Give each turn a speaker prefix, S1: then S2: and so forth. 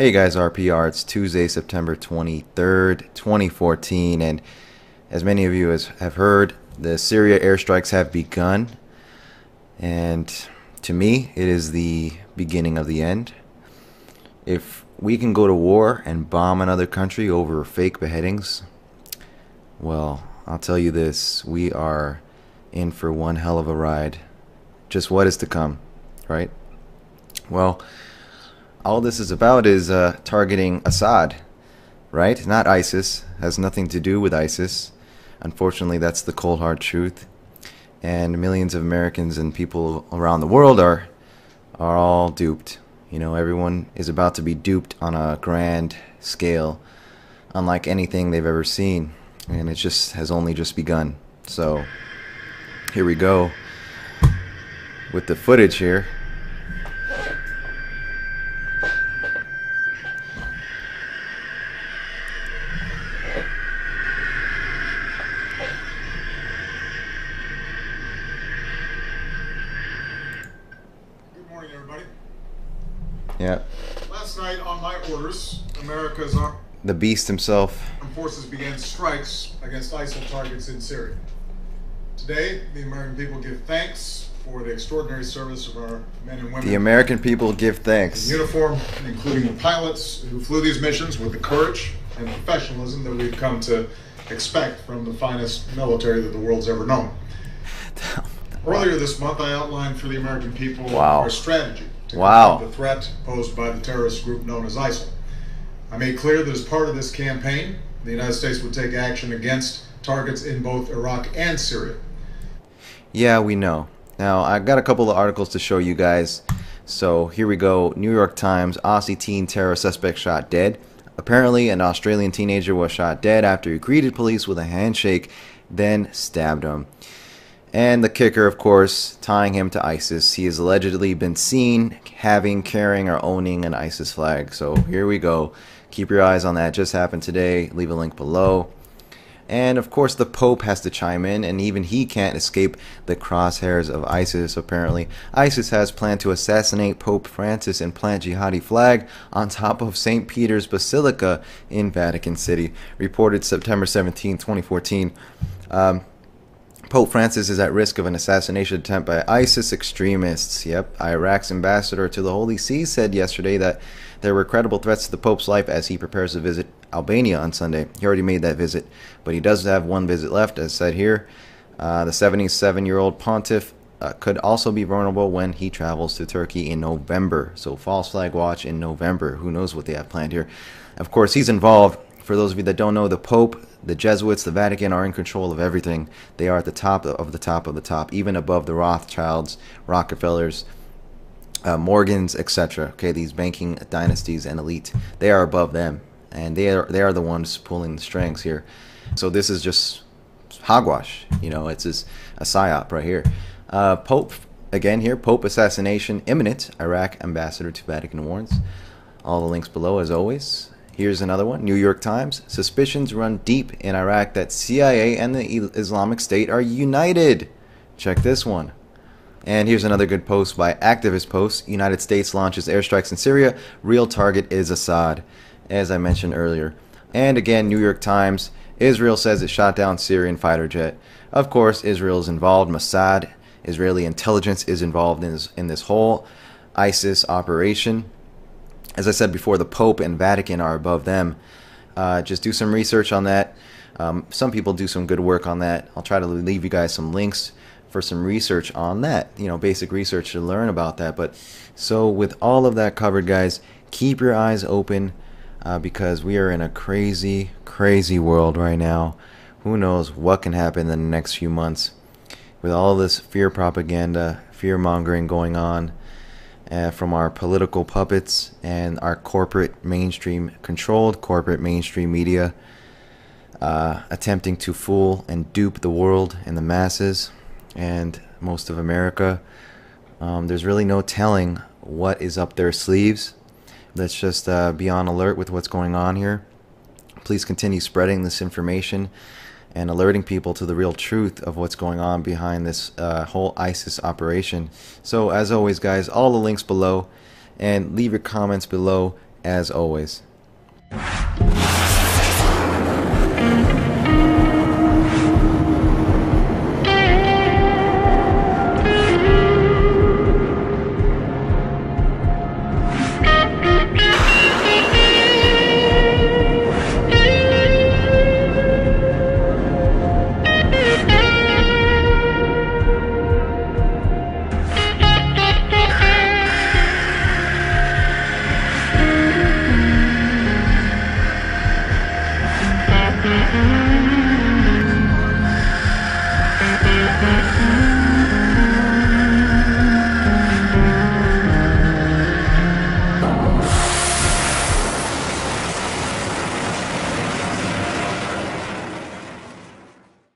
S1: Hey guys, RPR, it's Tuesday, September 23rd, 2014, and as many of you have heard, the Syria airstrikes have begun, and to me, it is the beginning of the end. If we can go to war and bomb another country over fake beheadings, well, I'll tell you this, we are in for one hell of a ride. Just what is to come, right? Well, all this is about is targeting Assad, right? Not ISIS. Has nothing to do with ISIS. Unfortunately, that's the cold hard truth. And millions of Americans and people around the world are all duped. You know, everyone is about to be duped on a grand scale, unlike anything they've ever seen. And it just has only just begun. So here we go with the footage here.
S2: Everybody.
S1: Yeah.
S2: Last night, on my orders, America's
S1: the beast himself.
S2: armed forces began strikes against ISIL targets in Syria. Today, the American people give thanks for the extraordinary service of our men and women.
S1: The American people give thanks.
S2: In uniform, including the pilots who flew these missions with the courage and professionalism that we've come to expect from the finest military that the world's ever known. Earlier this month, I outlined for the American people our strategy to confront the threat posed by the terrorist group known as ISIL. I made clear that as part of this campaign, the United States would take action against targets in both Iraq and Syria.
S1: Yeah, we know. Now, I got a couple of articles to show you guys. So here we go. New York Times, Aussie teen terror suspect shot dead. Apparently, an Australian teenager was shot dead after he greeted police with a handshake, then stabbed him. And the kicker, of course, tying him to ISIS. He has allegedly been seen having, carrying, or owning an ISIS flag. So here we go. Keep your eyes on that. Just happened today. Leave a link below. And of course, the Pope has to chime in, and even he can't escape the crosshairs of ISIS, apparently. ISIS has planned to assassinate Pope Francis and plant jihadi flag on top of St. Peter's Basilica in Vatican City. Reported September 17, 2014. Pope Francis is at risk of an assassination attempt by ISIS extremists. Yep, Iraq's ambassador to the Holy See said yesterday that there were credible threats to the Pope's life as he prepares to visit Albania on Sunday. He already made that visit, but he does have one visit left, as said here. The 77-year-old pontiff could also be vulnerable when he travels to Turkey in November. So false flag watch in November. Who knows what they have planned here. Of course, he's involved. For those of you that don't know, the Pope, the Jesuits, the Vatican are in control of everything. They are at the top of the top of the top, even above the Rothschilds, Rockefellers, Morgans, etc. Okay, these banking dynasties and elite, they are above them, and they are the ones pulling the strings here. So this is just hogwash, you know. It's just a psyop right here. Pope again here. Pope assassination imminent. Iraq ambassador to Vatican warns. All the links below as always. Here's another one. New York Times. Suspicions run deep in Iraq that CIA and the Islamic State are united. Check this one. And here's another good post by Activist Post. United States launches airstrikes in Syria. Real target is Assad, as I mentioned earlier. And again, New York Times. Israel says it shot down Syrian fighter jet. Of course, Israel is involved. Mossad, Israeli intelligence, is involved in this whole ISIS operation. As I said before, the Pope and Vatican are above them. Just do some research on that. Some people do some good work on that. I'll try to leave you guys some links for some research on that. You know, basic research to learn about that. But so with all of that covered, guys, keep your eyes open because we are in a crazy, crazy world right now. Who knows what can happen in the next few months with all this fear propaganda, fear mongering going on. From our political puppets and our corporate mainstream, controlled corporate mainstream media, attempting to fool and dupe the world and the masses and most of America. There's really no telling what is up their sleeves. Let's just be on alert with what's going on here. Please continue spreading this information and alerting people to the real truth of what's going on behind this whole ISIS operation. So as always, guys, all the links below, and leave your comments below. as always.